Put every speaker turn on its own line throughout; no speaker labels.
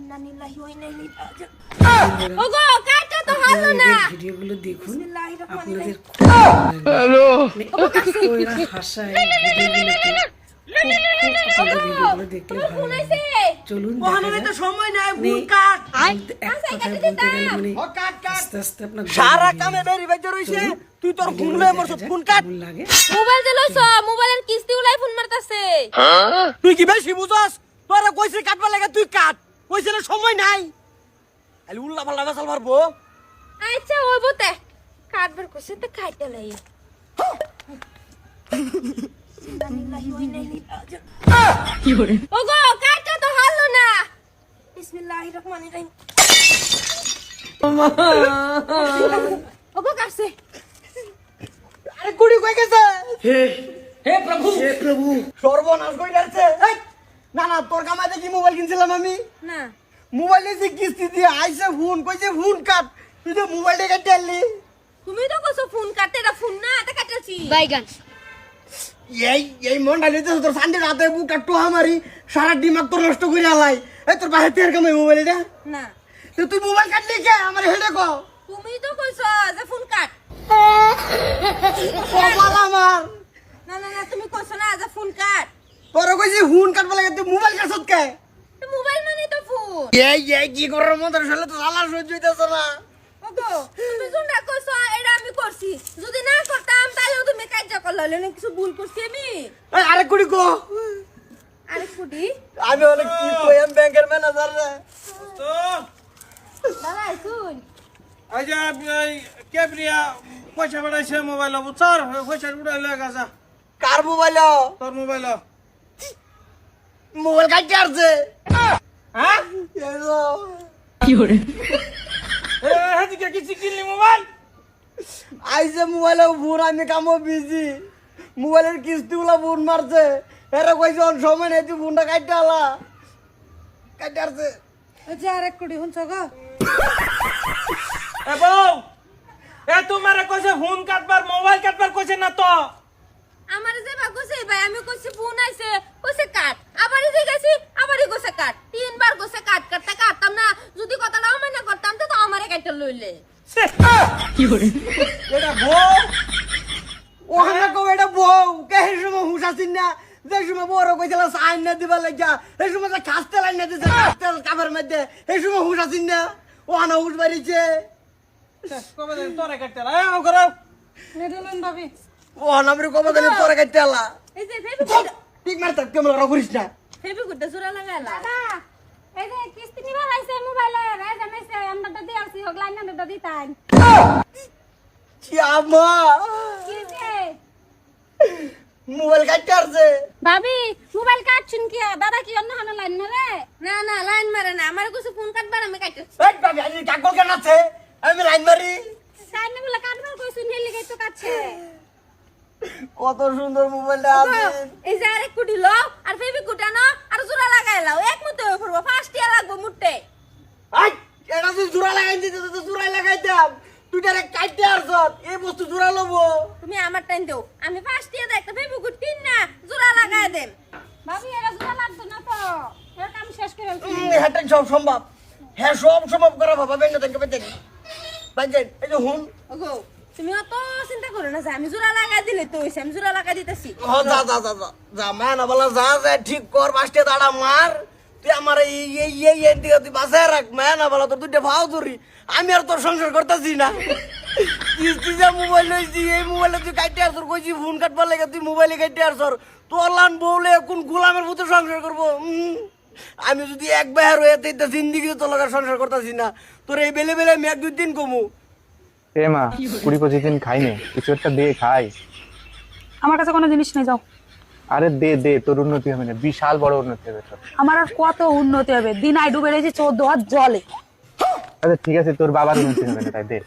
ইন্নালিল্লাহি ওয়া ইন্না ইলাইহি রাজিউন। ওগো কাটটা তো হারলো না।
ভিডিওগুলো দেখুন
বিসমিল্লাহির রহমানির
আপনাদের
রহিম।
হ্যালো ওরা হাসায় ভিডিওগুলোতে আপনাদের ভিডিওগুলো দেখলে ভালো লাগে। চলুন
ওখানে তো সময় নাই ভুল কাট
এক কথা বলতে গেলে মানে আস্তে আস্তে আপনার
সারা কামে বেরি বাইতে রইছে তুই তোর ঘুমলে মরছ ফোন কাট
কেমন লাগে
মোবাইল চালাইছ, মোবাইলের কিস্তি উলাই ফোন মারতাছে।
তুই কি বেশি বুঝছস তোরা কইছে কাটবা লাগে তুই কাট কইছে না সময় নাই আলি উল্লা পাল্লা বেসাল মারবো
আচ্ছা ওই বতে কাটবার কইছে তো খাইতে লাই। ইন্নালিল্লাহি ওয়া ইন্না ইলাইহি রাজিউন। ওগো কাটটা তো হারলো না। বিসমিল্লাহির রহমানির রহিম। ওগো কাটছে।
আরে কুড়ি কই গেছে
হে
হে প্রভু
হে প্রভু
সর্বনাশ কই যাচ্ছে না না তোর কামাই দেখি মোবাইল কিনছিলাম আমি
না
মোবাইলে যে কিস্তি দিয়ে আইছে ফোন কইছে ফোন কাট তুই তো মোবাইলটা কেটে আনলি
তুমি তো কইছো ফোন কাটতে, এটা ফোন না এটা কাটাছি।
এই মনটা নিতে তোর সান্ডে রাতে বুকটা টোহা মারি সারা দিমাগ তোর নষ্ট করে আলাই এই তোর বাহির থেকে কামাই মোবাইল এটা
না
তো তুই মোবাইল কাটলি কে আমার হেডে কো
তুমি তো কইছো যে ফোন কাট।
কপাল আমার
না না না তুমি কইছো না যে ফোন কাট।
তোর কইছি ফোন কাটবা লাগে তুই মোবাইল কাটছত কে
তো মোবাইল মানে তো ফোন।
এই কি করার মতো শালা তো শালা সহ্য হইতাছ না
ওগো তুমি যোনটা কইছো এটা আমি করছি, যদি না করতাম তাহলে তুমি কাজটা করলে না, কিছু ভুল করছি আমি।
এই আরে কুড়ি কো
আরে কুডি
আমি অনেক কি কইম ব্যাংকের ম্যানেজার রে
তো
দাদা শুন
আজ কে প্রিয়া পয়সা পাঠাইছে মোবাইল বুঝছর পয়সা উড়াইলে গাছা
কার মোবাইল
তোর মোবাইল
মোবাইল কাটতে আসছে
হ্যাঁ হেদিকে কিছু কিনলি মোবাইল
আইছে মোবাইলে ফোন আমি কামো বিজি মোবাইলের কিস্তিগুলা ফোন মারছে এরা কইছে অন সময় নেই তুই ফোনটা কাটতে আলা কাটতে আসছে
যে আরেক কুডি শুনছো গো।
এ বউ এ তোমারে কইছে ফোন কাটবার মোবাইল কাটবার কইছে না তো
আমার যে বা কইছে ভাই আমি কইছি ফোন আইছে কইছে কাট, আবারই যে গেছি আবারই কইছে কাট, তিনবার কইছে কাট কাটতে কাটতাম না, যদি কথাটা অমান্য করতাম তো আমারে কাটতে লইলে।
এটা বউ
ওখানে কো এটা বউ কে হে সময় হুশ আসিন না যে সময় বড় কইছিল সাইন না দিবা লাগিয়া এই সময় যে খাস্তে লাইন না দিছে খাস্তে কাপের মধ্যে এই সময় হুশ আসিন না ওখানে হুশ বাড়িছে
কবে দিন তোরে কাটতে এ ও করো
নেডলন ভাবি
ওখানে আমি কবে দিন তোরে কাটতে আলা
এই যে ফেবিকুড
ঠিক মারতে কেমন করিস না
ফেবিকুডটা জোড়া লাগালা।
এই যে কিস্তি নিবা লাইছে মোবাইলে রে জানাইছে আমরা দি আসি হগলাই না দাদা দিতাই
কি আমা
কি যে
মোবাইল কাটতে আসছে
ভাবি মোবাইল কাটছুন কি দাদা কি অন্য হানা লাইন না রে
না না লাইন মারে না, আমার কইছে ফোন কাটবার আমি কাটতেছি।
এই বাবি আজ কাকল কেন আছে আমি লাইন মারি
সাইনে বলে কাটবার কইছুন হেলি গাই তো কাটছে
কত সুন্দর মোবাইলটা আছে
এই যে আরেক কুডি লো আর ফেবিকুডটা না আর জোড়া লাগাইলাও এক মতো হয়ে পড়বো, ফার্স্ট ইয়ার লাগবো মুটে।
আই এটা তুই জোড়া লাগাই দিতে তো জোড়াই লাগাইতাম তুই ডাইরেক্ট কাটতে আসছত এই বস্তু জোড়া লবো
তুমি আমার টাইম দাও, আমি ফার্স্ট ইয়ার একটা ফেবিকুড কিন না জোড়া লাগাই দেন।
ভাবি এরা জুতা লাগতো না তো এর কাম শেষ করে ফেলছি
হ্যাঁ সব সম্ভব হ্যাঁ সব সম্ভব করা বাবা বেন দেখে পেতে বাঞ্জেন এই যে হুন
ওগো তুমি অত চিন্তা করো না যে আমি জোড়া লাগাই দিলে তো হইছে, আমি জোড়া লাগাই দিতেছি।
ও যা যা যা যা যা মা না বলা যা যা ঠিক কর বাসতে দাঁড়া মার তুই আমার এই দিকে তুই বাসায় রাখ মা না বলা তোর দুইটা ভাও ধরি আমি আর তোর সংসার করতেছি না কিস্তি যা মোবাইল লইছি এই মোবাইলে তুই কাটতে আর তোর কইছি ফোন কাটবার লাগে তুই মোবাইলে কাটতে আর তোর লান বউলে কোন গোলামের মতো সংসার করবো আমি যদি এক বেহার হয়ে তো জিন্দিগি তোর লাগার সংসার করতেছি না তোর এই বেলে বেলে আমি এক দুই দিন কমু
এ মা 20-25 দিন খাইনি কিছু একটা দে খাই
আমার কাছে কোনো জিনিস নেই, যাও।
আরে দে দে তোর উন্নতি হবে না বিশাল বড় উন্নতি হবে তোর
আমার আর কত উন্নতি হবে, দিন আই ডুবে রয়েছে 14 হাত জলে।
আচ্ছা ঠিক আছে তোর বাবার উন্নতি হবে না তাই দে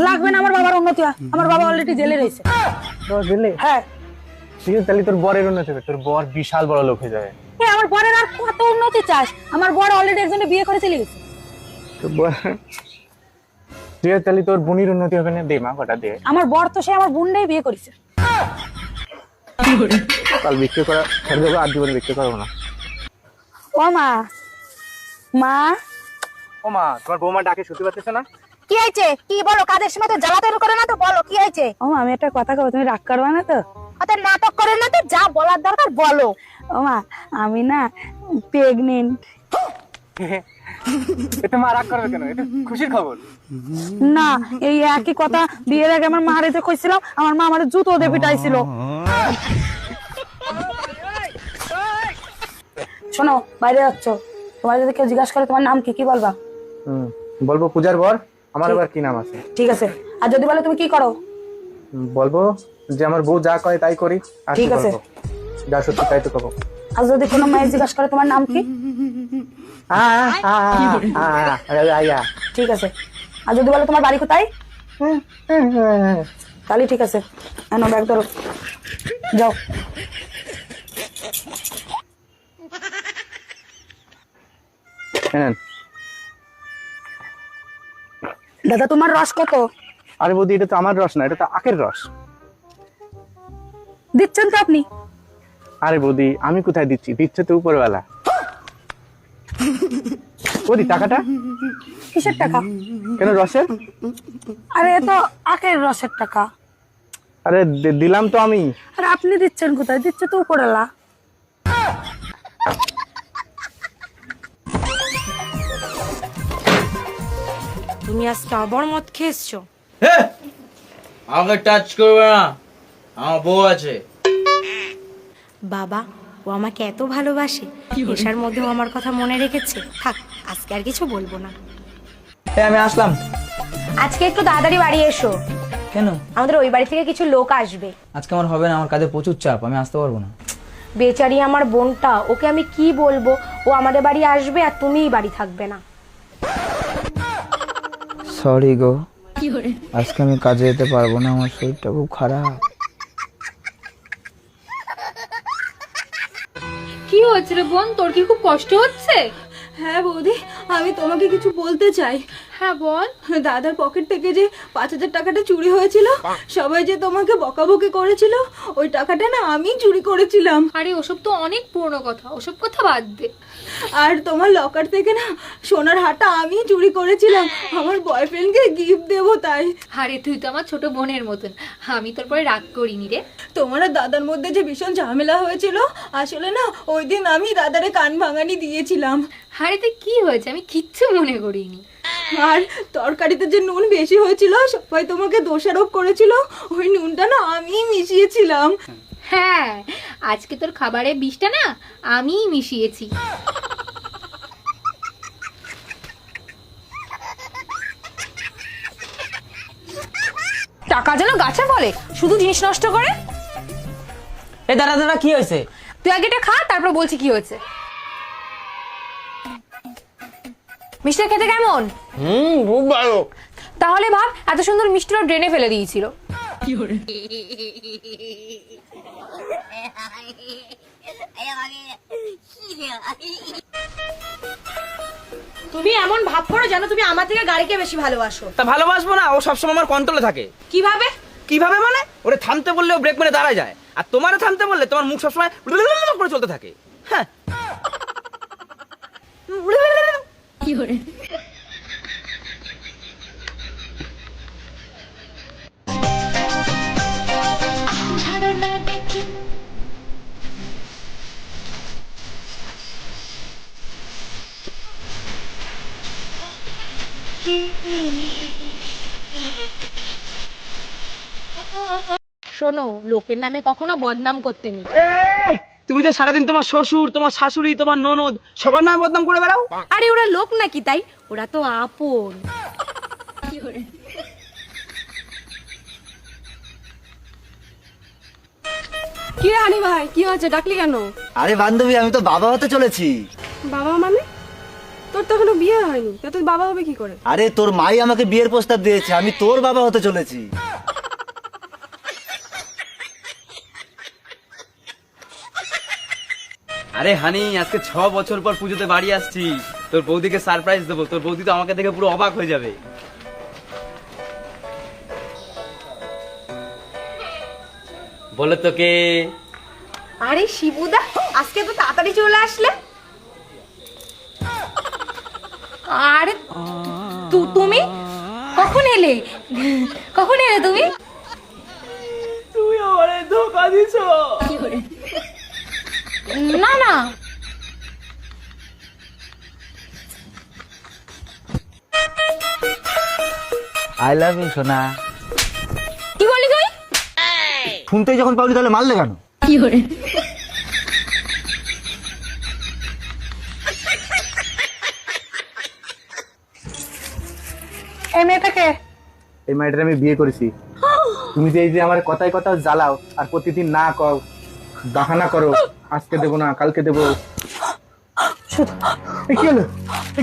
লাগবে না আমার বাবার উন্নতি হয়, আমার বাবা অলরেডি জেলে রয়েছে।
তোর দিলে
হ্যাঁ
ঠিক আছে তাহলে তোর বরের উন্নতি হবে তোর বর বিশাল বড় লোক হয়ে যাবে
আমার বরের আর কত উন্নতি চাস, আমার বর অলরেডি একজনে বিয়ে করে চলে গেছে।
তো ঠিক আছে তাহলে তোর বোনের উন্নতি হবে না দে মা কটা দে
আমার বর তো সে আমার বোনটাই বিয়ে করেছে।
কাল বিক্রি করা ছেড়ে দেবো আর জীবনে বিক্রি করবো না
ও মা, মা
ও মা, তোমার বৌমা ডাকে শুনতে পাচ্ছ না?
কি হয়েছে? কি বলো? কাজের সময় তো জ্বালাতন করে না তো, বলো কি হয়েছে? ও মা, আমি একটা কথা কব, তুমি রাগ করবে না তো? অত নাটক করে না তো, যা বলার দরকার বলো। ও মা, আমি না প্রেগনেন্ট।
এতে মা রাগ করবে কেন? এটা খুশির খবর।
না, এই একই কথা বিয়ের আগে আমার মার এসে কইছিলাম, আমার মা আমার জুতো দিয়ে পিটাইছিল। শোনো, বাইরে যাচ্ছ, তোমার যদি কেউ জিজ্ঞাসা করে তোমার নাম কি, কি বলবা?
বলবো পূজার বর। আমার আবার কি নাম আছে?
ঠিক আছে। আর যদি বলে তুমি কি করো?
বলবো যে আমার বউ যা করে তাই করি। আর কি
ঠিক আছে।
বলবো? যা সত্যি তাই তো কব।
আর যদি কোনো মায়ের জিজ্ঞাসা করে তোমার নাম কি? ঠিক আছে। আর যদি বলে তোমার বাড়ি কোথায়? তাহলে ঠিক আছে, এনো ব্যাগ ধরো, যাও। দাদা, তোমার রস কত?
আরে বৌদি, এটা তো আমার রস না, এটা তো আখের রস।
দিচ্ছেন তো আপনি?
আরে বৌদি, আমি কোথায় দিচ্ছি? দিচ্ছে তো উপরওয়ালা। বৌদি, টাকাটা?
কিসের টাকা?
কেন, রসের?
আরে এ তো আখের রসের টাকা।
আরে দিলাম তো আমি।
আর আপনি দিচ্ছেন কোথায়? দিচ্ছে তো উপরওয়ালা।
তুমি আজকে আবার মদ খেয়েছো?
আমাকে টাচ করবে না, আমার বউ আছে।
বাবা, ও আমাকে এত ভালোবাসে, নেশার মধ্যেও আমার কথা মনে রেখেছে। থাক, আজকে আর কিছু বলবো না।
আমি আসলাম।
আজকে একটু তাড়াতাড়ি বাড়ি এসো।
কেন?
আমাদের ওই বাড়ি থেকে কিছু লোক আসবে।
আজকে আমার হবে না, আমার কাজে প্রচুর চাপ, আমি আসতে পারবো না।
বেচারি আমার বোনটা, ওকে আমি কি বলবো? ও আমাদের বাড়ি আসবে আর তুমিই বাড়ি থাকবে না।
সরি গো, আজকে আমি কাজে যেতে পারবো না, আমার শরীরটা খুব খারাপ।
কি হয়েছে রে বোন, তোর কি খুব কষ্ট হচ্ছে? হ্যাঁ বৌদি, আমি তোমাকে কিছু বলতে চাই। হ্যাঁ বল। দাদার পকেট থেকে যে 5,000 টাকাটা চুরি হয়েছিল, সবাই যে তোমাকে বকাবকি করেছিল, ওই টাকাটা না আমি চুরি করেছিলাম।
আরে ওসব তো অনেক পুরনো কথা, ওসব কথা বাদ দে।
আর তোমার লকার থেকে না সোনার হারটা আমি চুরি করেছিলাম, আমার বয়ফ্রেন্ডকে গিফট দেবো তাই।
আরে তুই তো আমার ছোট বোনের মতন, আমি তোর পরে রাগ করিনি রে।
তোমার আর দাদার মধ্যে যে ভীষণ ঝামেলা হয়েছিল, আসলে না ওই দিন আমি দাদারে কান ভাঙানি দিয়েছিলাম।
আরে তুই কি হয়েছে? আমি কিচ্ছু মনে করিনি।
আর তরকারিতে যে নুন বেশি হয়েছিল, সবাই তোমাকে দোষারোপ করেছিল, ওই নুনটা না আমি মিশিয়েছিলাম।
হ্যাঁ, আজকে তোর খাবারে বিষটা না আমিই মিশিয়েছি।
টাকা যেন গাছে ফলে, শুধু জিনিস নষ্ট করে।
এ দাঁড়া দাঁড়া, কি হয়েছে?
তুই আগে এটা খা, তারপর বলছি কি হয়েছে। মিষ্টিটা খেতে কেমন?
খুব ভালো।
তাহলে ভাব, এত সুন্দর মিষ্টিটা ড্রেনে ফেলে দিয়েছিল।
তুমি এমন ভাব করো যেন তুমি আমার থেকে গাড়িকে বেশি ভালোবাসো।
তা ভালোবাসবো না, ও সবসময় আমার কন্ট্রোলে থাকে।
কিভাবে?
কিভাবে মানে? ওরে থামতে বললে ও ব্রেক মেরে দাঁড়ায় যায়, আর তোমারে থামতে বললে তোমার মুখ সবসময় করে চলতে থাকে। হ্যাঁ,
শোনো, লোকের নামে কখনো বদনাম করতে নেই।
তুমি যে সারাদিন তোমার শ্বশুর, তোমার শাশুড়ি, তোমার ননদ সবার নামে বদনাম করে বেড়াও।
আরে ওরা লোক নাকি তাই? ওরা তো আপন।
কি রে হানি ভাই, কি হয়েছে, ডাকলি কেন?
আরে বান্ধবী, আমি তো বাবা হতে চলেছি।
বাবা মানে? তোর তো এখনো বিয়ে হয়নি, তো তুই বাবা হবে কি করে?
আরে তোর মাই আমাকে বিয়ের প্রস্তাব দিয়েছে, আমি তোর বাবা হতে চলেছি।
আরে হানি, আজকে 6 বছর পর পুজোতে বাড়ি আসছি, তোর বৌদিকে সারপ্রাইজ দেবো। তোর বৌদি তো আমাকে দেখে পুরো অবাক হয়ে যাবে। বলে তোকে।
আরে শিবুদা, আজকে তো তাড়াতাড়ি চলে আসলে। আরে তুমি কখন এলে তুমি?
তুমি আমারে ধোকা দিছো।
না না,
আই লাভ ইউ সোনা।
কি বলি তুই?
শুনতেই যখন পাবলি তাহলে মারলে কেন?
এই মেয়েটাকে
এই মেয়েটার আমি বিয়ে করেছি। তুমি যে এই যে আমার কথায় কথা জ্বালাও আর প্রতিদিন না কও, বাহানা করো, আজকে দেবো না কালকে দেবো। কি হলো?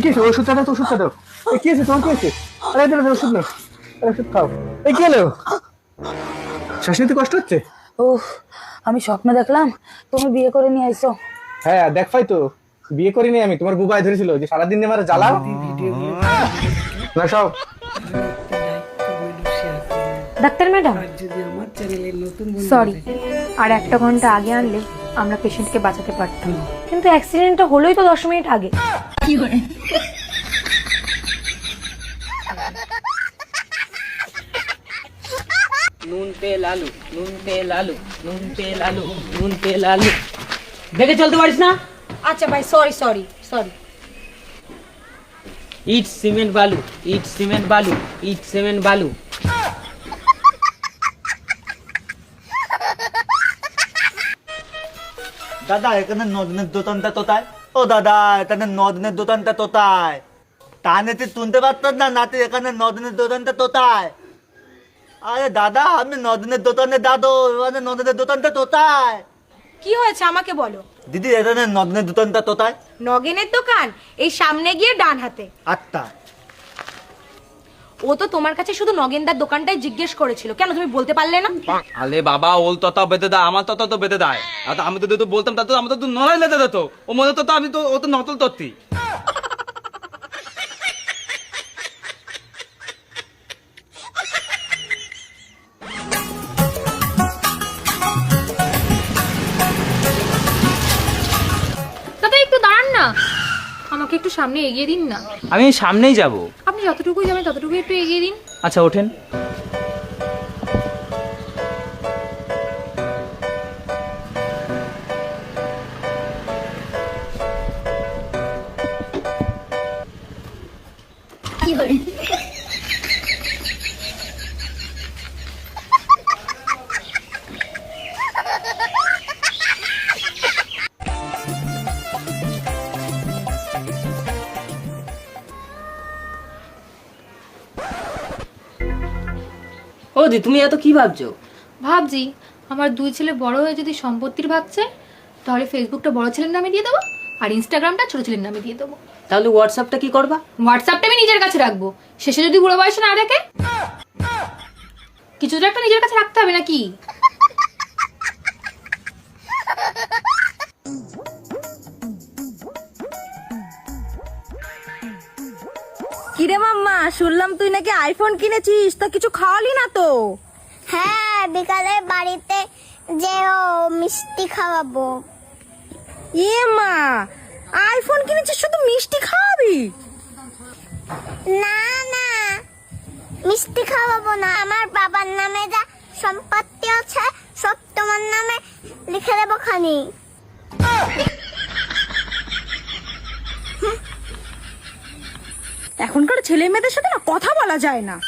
কি হয়েছে? ওষুধটা দাও তো, ওষুধটা দাও। কি হয়েছে তোমার? কি হয়েছে? আরে দাও ওষুধ নাও, ওষুধ খাও। কি হলো? শ্বাস নিতে কষ্ট হচ্ছে?
আমি স্বপ্ন দেখলাম তুমি বিয়ে করে নিয়ে আইছো।
হ্যাঁ দেখ পাই তো, বিয়ে করিনি আমি। তোমার বুবাই ধরেছিল যে সারাদিন আমার জ্বালাও না সব।
ডাক্তার ম্যাডাম
যদি আমার চ্যানেলে নতুন বন্ধু
সরি, আর 1 ঘন্টা আগে আনলে আমরা পেশেন্টকে বাঁচাতে পারতাম, কিন্তু অ্যাক্সিডেন্টটা হলোই তো 10 মিনিট আগে।
নুন তেল আলু, নুন তেল আলু, নুন তেল আলু, নুন তেল আলু। দেখে চলতে পারিস না?
আচ্ছা ভাই, সরি সরি সরি।
ইট সিমেন্ট বালু, ইট সিমেন্ট বালু, ইট সিমেন্ট বালু।
দাদা এখানে নদনের দোকানটা কোথায়? ও দাদা এখানে নদনের দোকানটা কোথায়? টানেতে শুনতে পারতাম না নাতে, এখানে নদনের দোকানটা কোথায়? আরে দাদা আমি নদনের দোকানে দাদু, এখানে নদনের দোকানটা কোথায়?
কি হয়েছে আমাকে বলো।
দিদি এখানে নদনের দোকানটা কোথায়?
নগেনের দোকান এই সামনে গিয়ে ডান হাতে।
আটটা।
ও তো তোমার কাছে শুধু নগেনদার দোকানটাই জিজ্ঞেস করেছিল, কেন তুমি বলতে পারলে না?
আলে বাবা, ওল ততা বেঁধে দেয়, আমার ততা তো বেঁধে দেয়। আর আমি তো তো বলতাম, তা তো আমার তো নড়াই লেতে দিত। ও মনে তো আমি তো, ও তো নতল তত্ত্বি।
দাদা একটু দাঁড়ান না, আমাকে একটু সামনে এগিয়ে দিন না।
আমি সামনেই যাব।
আপনি যতটুকুই যাবেন ততটুকু একটু এগিয়ে দিন।
আচ্ছা ওঠেন।
ও দি, তুমি এত কি ভাবছো?
ভাবছি আমার 2 ছেলে বড় হয়ে যদি সম্পত্তির ভাগছে, তাহলে ফেসবুকটা বড় ছেলের নামে দিয়ে দেবো আর ইনস্টাগ্রামটা ছোট ছেলের নামে দিয়ে দেবো।
তাহলে হোয়াটসঅ্যাপটা কি করবা?
হোয়াটসঅ্যাপটা আমি নিজের কাছে রাখবো, শেষে যদি বুড়ো বয়সে না রাখে কিছু তো একটা নিজের কাছে রাখতে হবে নাকি?
কিরে মাম্মা, শুনলাম তুই নাকি আইফোন কিনেছিস, তা কিছু খাওয়ালি না তো?
হ্যাঁ, বিকালে বাড়িতে যে মিষ্টি খাওয়াবো।
এ মা, আইফোন কিনেছিস শুধু মিষ্টি খাওয়াবি?
না না, মিষ্টি খাওয়াবো না, আমার বাবার নামে যা সম্পত্তি আছে সব তোমার নামে লিখে দেবো খানি।
এখনকার ছেলে মেয়েদের সাথে না কথা বলা যায় না।